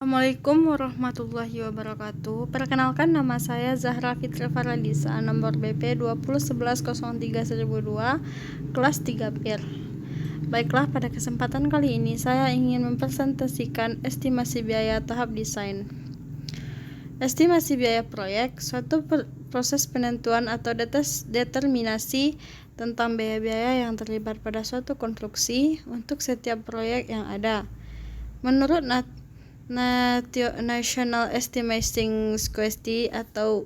Assalamualaikum warahmatullahi wabarakatuh. Perkenalkan, nama saya Zahra Fitri Faralisa, nomor BP 2011-03-1002, kelas 3 PIR. Baiklah, pada kesempatan kali ini saya ingin mempresentasikan estimasi biaya tahap desain. Estimasi biaya proyek suatu proses penentuan atau determinasi tentang biaya-biaya yang terlibat pada suatu konstruksi untuk setiap proyek yang ada. Menurut National Estimating Society atau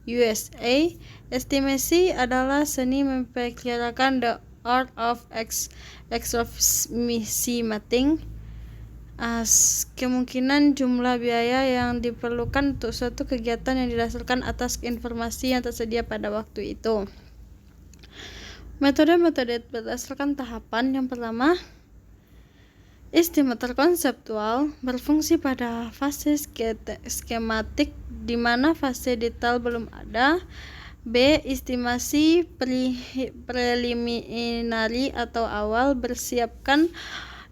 USA, estimasi adalah seni memperkirakan, the art of estimating kemungkinan jumlah biaya yang diperlukan untuk suatu kegiatan yang didasarkan atas informasi yang tersedia pada waktu itu. Metode-metode berdasarkan tahapan. Yang pertama, estimator konseptual berfungsi pada fase skematik di mana fase detail belum ada. B. Estimasi preliminary atau awal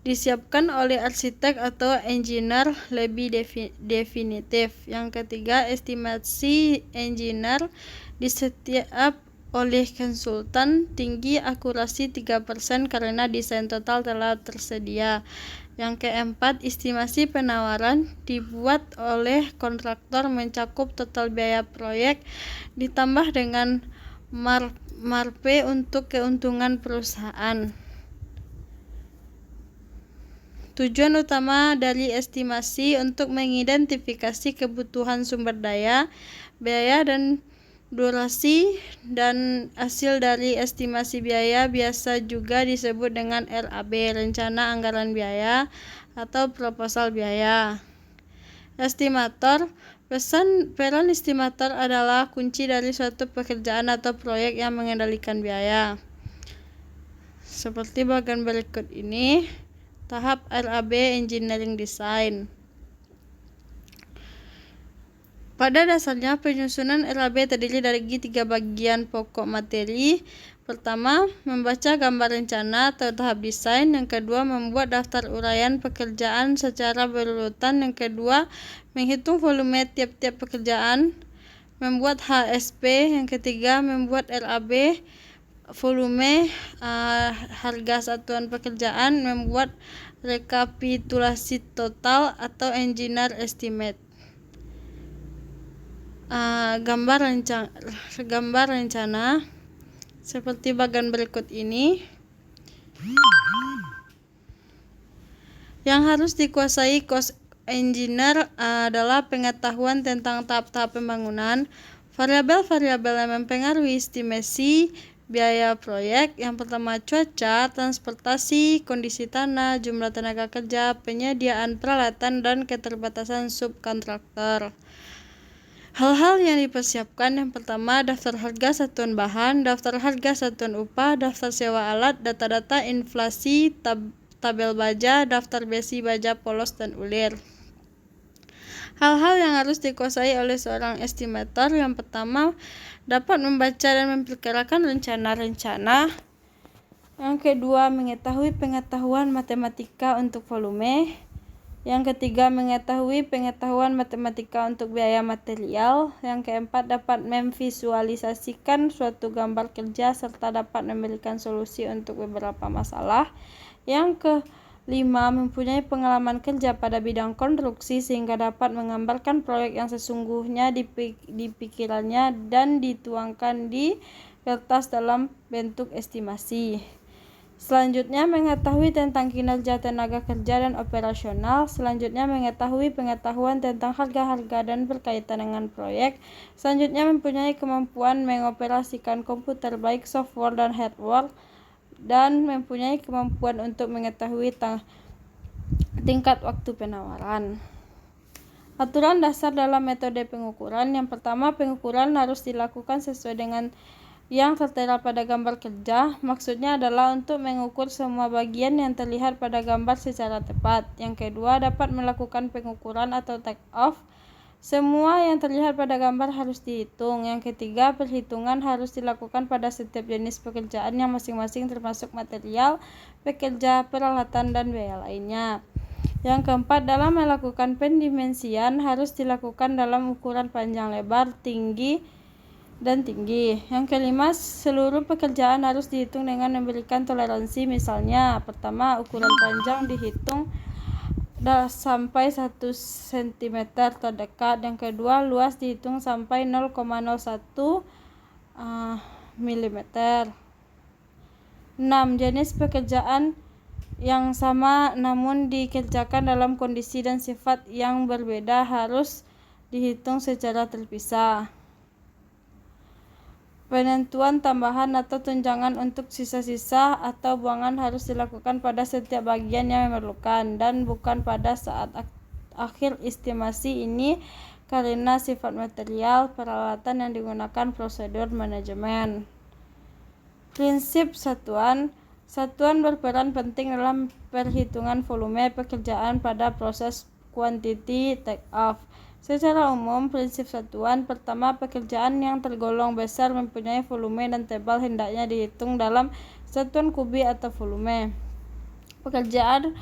disiapkan oleh arsitek atau engineer lebih definitif. Yang ketiga, estimasi engineer disetiap oleh konsultan, tinggi akurasi 3% karena desain total telah tersedia. Yang keempat, estimasi penawaran dibuat oleh kontraktor mencakup total biaya proyek ditambah dengan marpe untuk keuntungan perusahaan. Tujuan utama dari estimasi untuk mengidentifikasi kebutuhan sumber daya, biaya dan durasi, dan hasil dari estimasi biaya biasa juga disebut dengan RAB, rencana anggaran biaya atau proposal biaya. Estimator. Peran estimator adalah kunci dari suatu pekerjaan atau proyek yang mengendalikan biaya. Seperti bagian berikut ini. Tahap RAB Engineering Design. Pada dasarnya, penyusunan RAB terdiri dari 3 bagian pokok materi. Pertama, membaca gambar rencana atau tahap desain. Yang kedua, membuat daftar uraian pekerjaan secara berurutan. Yang kedua, menghitung volume tiap-tiap pekerjaan, membuat HSP. Yang ketiga, membuat RAB volume, harga satuan pekerjaan, membuat rekapitulasi total atau engineer estimate. Gambar rencana seperti bagian berikut ini. Yang harus dikuasai cost engineer adalah pengetahuan tentang tahap-tahap pembangunan, variabel-variabel yang mempengaruhi estimasi biaya proyek. Yang pertama, cuaca, transportasi, kondisi tanah, jumlah tenaga kerja, penyediaan peralatan, dan keterbatasan subkontraktor. Hal-hal yang dipersiapkan. Yang pertama, daftar harga satuan bahan, daftar harga satuan upah, daftar sewa alat, data-data inflasi, tabel baja, daftar besi baja polos dan ulir. Hal-hal yang harus dikuasai oleh seorang estimator. Yang pertama, dapat membaca dan memperkirakan rencana-rencana. Yang kedua, mengetahui pengetahuan matematika untuk volume. Yang ketiga, mengetahui pengetahuan matematika untuk biaya material. Yang keempat, dapat memvisualisasikan suatu gambar kerja serta dapat memberikan solusi untuk beberapa masalah. Yang kelima, mempunyai pengalaman kerja pada bidang konstruksi sehingga dapat menggambarkan proyek yang sesungguhnya di pikirannya dan dituangkan di kertas dalam bentuk estimasi. Selanjutnya, mengetahui tentang kinerja tenaga kerja dan operasional. Selanjutnya, mengetahui pengetahuan tentang harga-harga dan berkaitan dengan proyek. Selanjutnya, mempunyai kemampuan mengoperasikan komputer baik software dan hardware, dan mempunyai kemampuan untuk mengetahui tingkat waktu penawaran. Aturan dasar dalam metode pengukuran. Yang pertama, pengukuran harus dilakukan sesuai dengan yang tertera pada gambar kerja. Maksudnya adalah untuk mengukur semua bagian yang terlihat pada gambar secara tepat. Yang kedua, dapat melakukan pengukuran atau take off. Semua yang terlihat pada gambar harus dihitung. Yang ketiga, perhitungan harus dilakukan pada setiap jenis pekerjaan yang masing-masing termasuk material, pekerja, peralatan, dan biaya lainnya. Yang keempat, dalam melakukan pendimensian harus dilakukan dalam ukuran panjang, lebar, tinggi, dan tinggi. Yang kelima, seluruh pekerjaan harus dihitung dengan memberikan toleransi. Misalnya, pertama, ukuran panjang dihitung sampai 1 cm terdekat. Yang kedua, luas dihitung sampai 0,01 mm. 6. Jenis pekerjaan yang sama namun dikerjakan dalam kondisi dan sifat yang berbeda harus dihitung secara terpisah. Penentuan tambahan atau tunjangan untuk sisa-sisa atau buangan harus dilakukan pada setiap bagian yang memerlukan dan bukan pada saat akhir estimasi ini karena sifat material, peralatan yang digunakan, prosedur manajemen. Prinsip satuan. Satuan berperan penting dalam perhitungan volume pekerjaan pada proses quantity take-off. Secara umum, prinsip satuan pertama, pekerjaan yang tergolong besar mempunyai volume dan tebal hendaknya dihitung dalam satuan kubik atau volume. Pekerjaan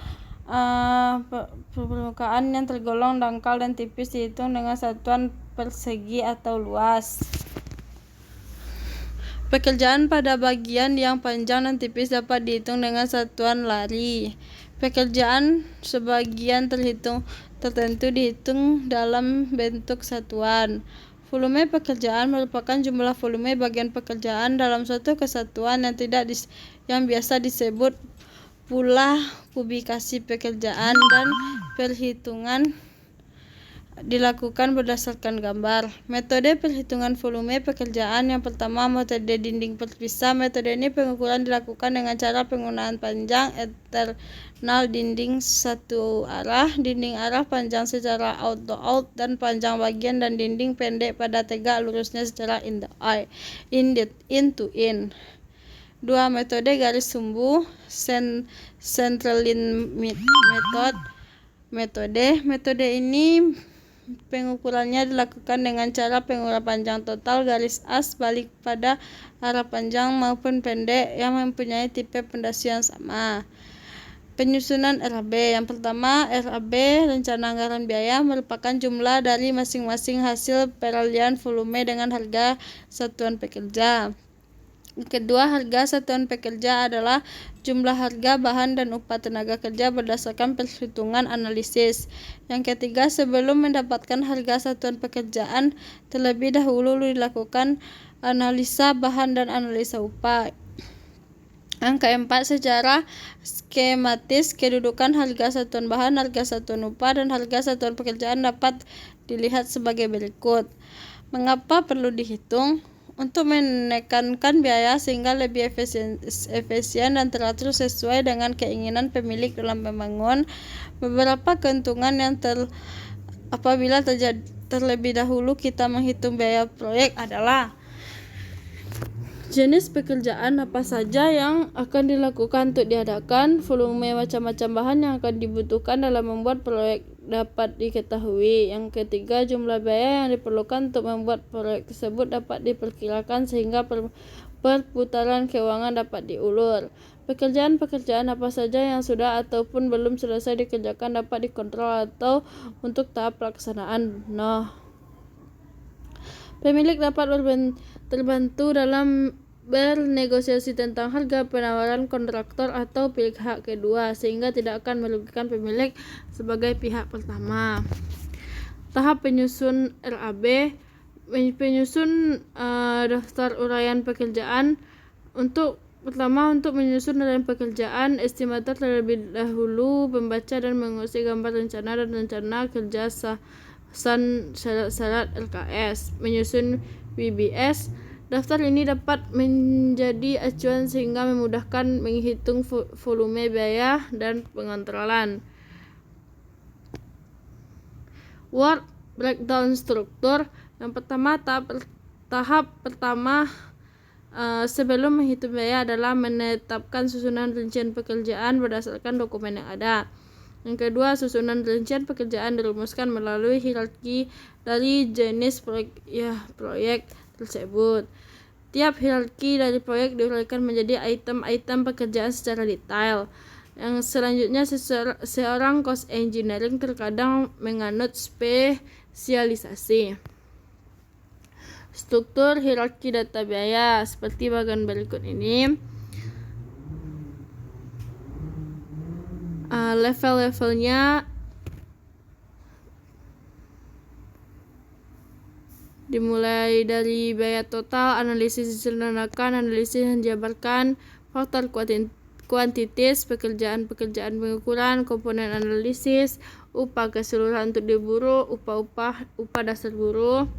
permukaan yang tergolong dangkal dan tipis dihitung dengan satuan persegi atau luas. Pekerjaan pada bagian yang panjang dan tipis dapat dihitung dengan satuan lari. Pekerjaan sebagian tertentu dihitung dalam bentuk satuan. Volume pekerjaan merupakan jumlah volume bagian pekerjaan dalam suatu kesatuan yang biasa disebut pula kubikasi pekerjaan, dan perhitungan dilakukan berdasarkan gambar. Metode perhitungan volume pekerjaan. Yang pertama, metode dinding terpisah. Metode ini pengukuran dilakukan dengan cara penggunaan panjang eksternal dinding satu arah, dinding arah panjang secara out to out, dan panjang bagian dan dinding pendek pada tegak lurusnya secara in to in. 2. Metode garis sumbu central line metode ini pengukurannya dilakukan dengan cara pengukuran panjang total garis as balik pada arah panjang maupun pendek yang mempunyai tipe pondasi yang sama. Penyusunan RAB. Yang pertama, RAB rencana anggaran biaya merupakan jumlah dari masing-masing hasil peralihan volume dengan harga satuan pekerja. Kedua, harga satuan pekerja adalah jumlah harga bahan dan upah tenaga kerja berdasarkan perhitungan analisis. Yang ketiga, sebelum mendapatkan harga satuan pekerjaan, terlebih dahulu dilakukan analisa bahan dan analisa upah. Yang keempat, secara skematis kedudukan harga satuan bahan, harga satuan upah, dan harga satuan pekerjaan dapat dilihat sebagai berikut. Mengapa perlu dihitung? Untuk menekankan biaya sehingga lebih efisien dan teratur sesuai dengan keinginan pemilik dalam membangun. Beberapa keuntungan yang apabila terlebih dahulu kita menghitung biaya proyek adalah: jenis pekerjaan apa saja yang akan dilakukan untuk diadakan, volume macam-macam bahan yang akan dibutuhkan dalam membuat proyek dapat diketahui. Yang ketiga, jumlah biaya yang diperlukan untuk membuat proyek tersebut dapat diperkirakan sehingga perputaran keuangan dapat diulur. Pekerjaan-pekerjaan apa saja yang sudah ataupun belum selesai dikerjakan dapat dikontrol atau untuk tahap pelaksanaan. Pemilik dapat terbantu dalam bernegosiasi tentang harga penawaran kontraktor atau pihak kedua sehingga tidak akan merugikan pemilik sebagai pihak pertama. Tahap penyusun RAB. Penyusun daftar uraian pekerjaan. Untuk menyusun uraian pekerjaan, estimator terlebih dahulu membaca dan mengusik gambar rencana dan rencana kerja syarat-syarat LKS. Menyusun WBS. Daftar ini dapat menjadi acuan sehingga memudahkan menghitung volume biaya dan pengontrolan. Work breakdown struktur. Yang pertama, tahap pertama sebelum menghitung biaya adalah menetapkan susunan rincian pekerjaan berdasarkan dokumen yang ada. Yang kedua, susunan rincian pekerjaan dirumuskan melalui hierarki dari jenis proyek tersebut. Tiap hierarki dari proyek diuraikan menjadi item-item pekerjaan secara detail. Yang selanjutnya, seorang cost engineering terkadang menganut spesialisasi. Struktur hierarki data biaya seperti bagian berikut ini. Level-levelnya dimulai dari biaya total, analisis disederhanakan, analisis yang dijabarkan, faktor kuantitis, pekerjaan pengukuran, komponen analisis, upah keseluruhan untuk diburu, upah dasar buruh,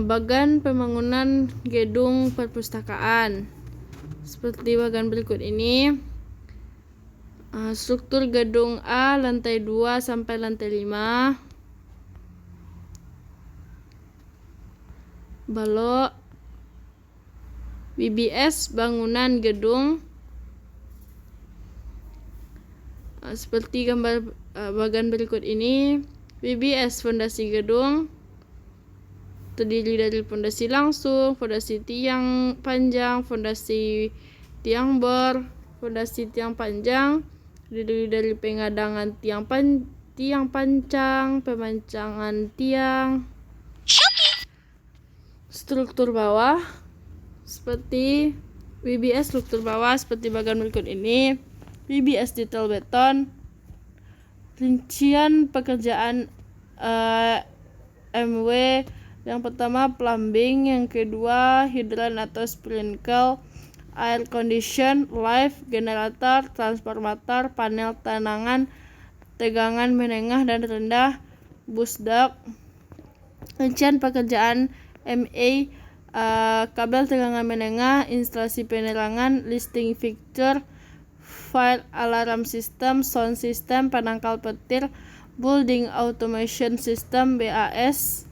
bagan pembangunan gedung perpustakaan seperti bagan berikut ini. Struktur gedung A lantai 2 sampai lantai 5. Balok BBS bangunan gedung seperti gambar bagian berikut ini. BBS fondasi gedung terdiri dari fondasi langsung, fondasi tiang panjang, fondasi tiang bor, fondasi tiang panjang terdiri dari pengadangan tiang pancang, pemancangan tiang. Struktur bawah seperti BBS struktur bawah seperti bagian berikut ini. BBS detail beton, rincian pekerjaan MW. Yang pertama plumbing, yang kedua hidran atau sprinkle, air condition, lift, generator, transformator, panel tenangan, tegangan menengah dan rendah, bus duct. Rincian pekerjaan MA, kabel tegangan menengah, instalasi penerangan, listing fixture, fire alarm system, sound system, penangkal petir, building automation system BAS.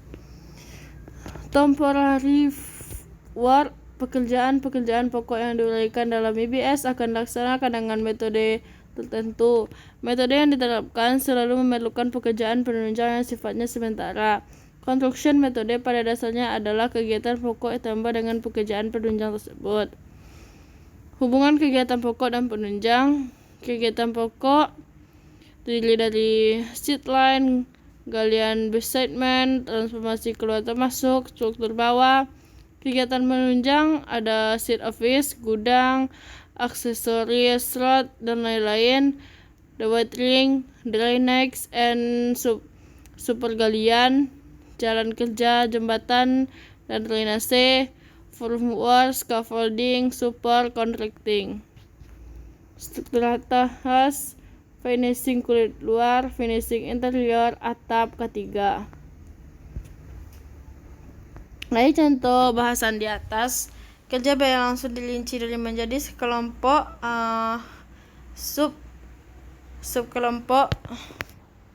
Temporary work, pekerjaan pokok yang diuraikan dalam BBS akan dilaksanakan dengan metode tertentu. Metode yang diterapkan selalu memerlukan pekerjaan penunjang yang sifatnya sementara. Construction metode pada dasarnya adalah kegiatan pokok ditambah dengan pekerjaan penunjang tersebut. Hubungan kegiatan pokok dan penunjang. Kegiatan pokok terdiri dari sheet line, galian basement, transformasi keluar termasuk, struktur bawah. Kegiatan penunjang ada sheet office, gudang, aksesoris, slot, dan lain-lain. The watering, drainage, and super galian, jalan kerja, jembatan, dan drainase, formwork, scaffolding, super contracting. Struktur atas, finishing kulit luar, finishing interior, atap, ketiga. Dari contoh bahasan di atas, kerja biaya langsung dirinci menjadi sekelompok subkelompok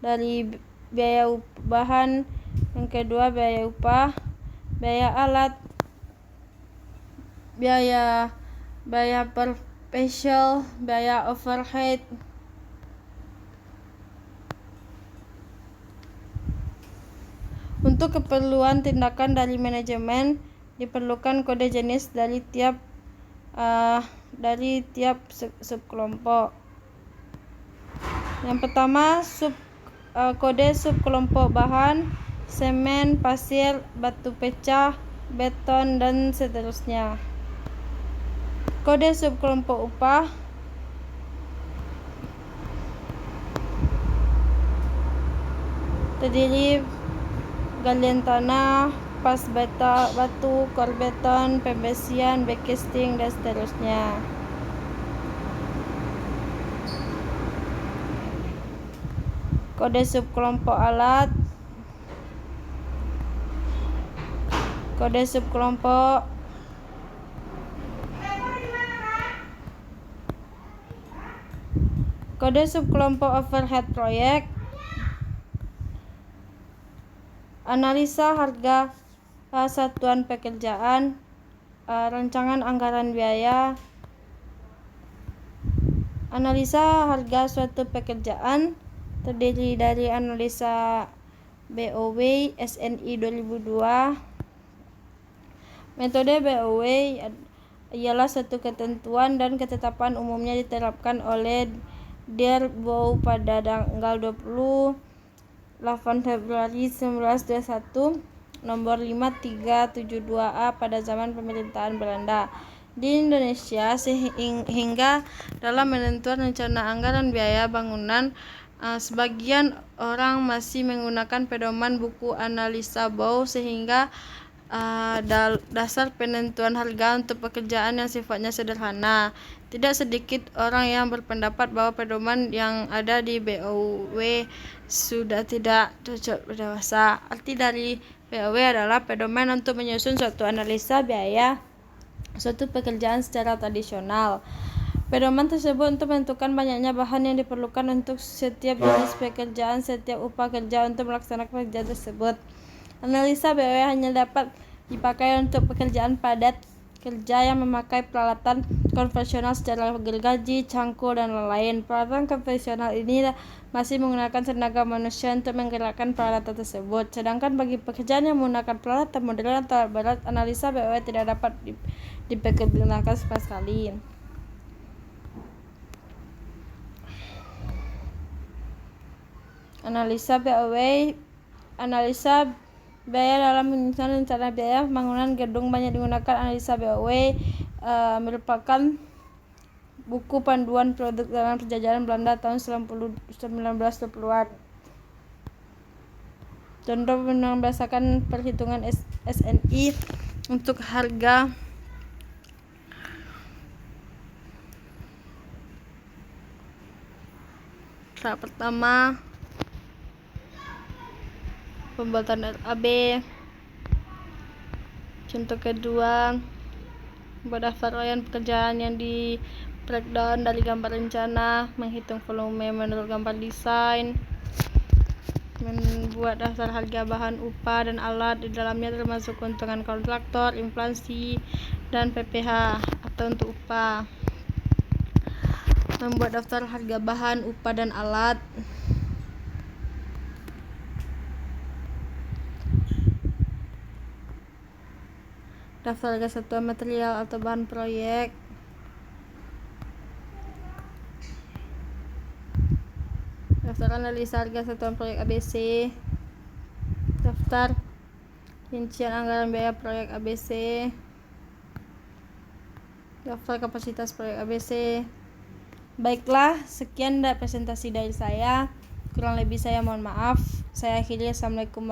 dari biaya bahan, yang kedua biaya upah, biaya alat, biaya per special, biaya overhead. Untuk keperluan tindakan dari manajemen diperlukan kode jenis dari tiap subkelompok. Yang pertama kode subkelompok bahan, semen, pasir, batu pecah, beton, dan seterusnya. Kode subkelompok upah. Terdiri galian tanah, pas batu, kor beton, pembesian, backcasting, dan seterusnya. Kode subkelompok alat. Kode subkelompok overhead proyek. Analisa harga satuan pekerjaan, rancangan anggaran biaya. Analisa harga suatu pekerjaan terdiri dari analisa BOW SNI 2002. Metode BOW ialah suatu ketentuan dan ketetapan umumnya diterapkan oleh Dearborn pada tanggal 28 Februari 1921, nomor 5372A pada zaman pemerintahan Belanda. Di Indonesia, sehingga dalam menentukan rencana anggaran biaya bangunan, sebagian orang masih menggunakan pedoman buku analisa Bau sehingga dasar penentuan harga untuk pekerjaan yang sifatnya sederhana. Tidak sedikit orang yang berpendapat bahwa pedoman yang ada di BOW sudah tidak cocok pada masa. Arti dari BOW adalah pedoman untuk menyusun suatu analisa biaya suatu pekerjaan secara tradisional. Pedoman tersebut untuk menentukan banyaknya bahan yang diperlukan untuk setiap jenis pekerjaan, setiap upah kerja untuk melaksanakan pekerjaan tersebut. Analisa BOW hanya dapat dipakai untuk pekerjaan padat, kerja yang memakai peralatan konvensional secara gergaji, cangkul, dan lain-lain. Peralatan konvensional ini masih menggunakan tenaga manusia untuk menggerakkan peralatan tersebut. Sedangkan bagi pekerjaan yang menggunakan peralatan modern atau berat, analisa BOW tidak dapat dipergunakan sama sekali. Analisa BOW. Analisa biaya dalam menyusun rencana biaya pembangunan gedung banyak digunakan. Analisa BOW merupakan buku panduan produk dalam penjajahan Belanda tahun 1920-an. Contoh berdasarkan perhitungan SNI untuk harga tahap pertama pembuatan RAB. Contoh kedua, buat daftar uraian pekerjaan yang di breakdown dari gambar rencana, menghitung volume menurut gambar desain, membuat daftar harga bahan, upah, dan alat, di dalamnya termasuk keuntungan kontraktor, inflasi, dan PPh atau untuk upah. Membuat daftar harga bahan, upah, dan alat. Daftar harga satuan material atau bahan proyek. Daftar analisa harga satuan proyek ABC. Daftar rincian anggaran biaya proyek ABC. Daftar kapasitas proyek ABC. Baiklah, sekian presentasi dari saya. Kurang lebih saya mohon maaf. Saya akhiri. Assalamualaikum.